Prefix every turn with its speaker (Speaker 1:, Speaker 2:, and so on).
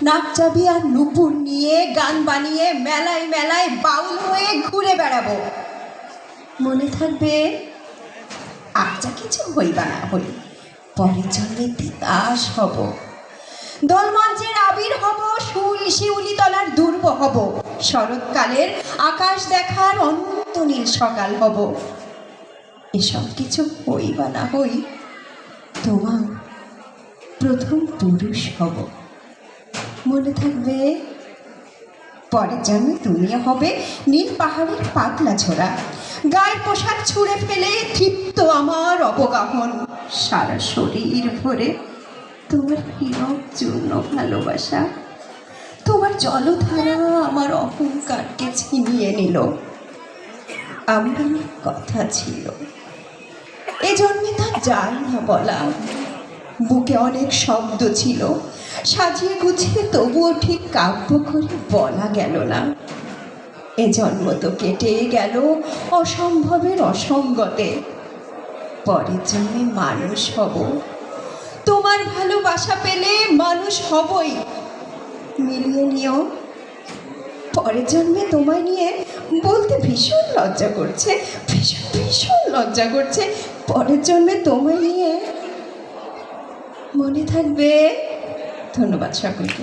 Speaker 1: নাক চাবি আর নুপুর নিয়ে গান বানিয়ে মেলায় মেলায় বাউল হয়ে ঘুরে বেড়াবো। মনে থাকবে, আচ্ছা কিছু হইবা না হই, পরের জন্মে তিতাস হব, দোলমঞ্চের আবির হব, শিউলি তলার দুর্ব হব, শরৎকালের আকাশ দেখার অনন্ত নীল সকাল হব। এসব কিছু হইবা না হই, তোমার প্রথম পুরুষ হব। মনে থাকবে, পরের জন্মে তুমিও হবে নীল পাহাড়ের পাতলা ঝোড়া, গায়ের পোশাক ছুঁড়ে ফেলে তৃপ্ত আমার অবগাহন, সারা শরীর ভরে তোমার হীরক জন্য ভালোবাসা। তোমার জলধারা আমার অহংকারকে ছিনিয়ে নিল। আমার কথা ছিল, এ জন্মে তা যায় না বলা, বুকে অনেক শব্দ ছিল, সাজিয়ে গুছিয়ে তবুও ঠিক কাব্য করে বলা গেল না। এ জন্ম তো কেটে গেল অসম্ভবের অসঙ্গতে, পরের জন্মে মানুষ হব, তোমার ভালোবাসা পেলে মানুষ হবই। মিলিয়ে নিও, পরের জন্মে তোমায় নিয়ে বলতে ভীষণ লজ্জা করছে, ভীষণ ভীষণ লজ্জা করছে, পরের জন্মে তোমায় নিয়ে। মনে থাকবে। ধন্যবাদ সকলকে।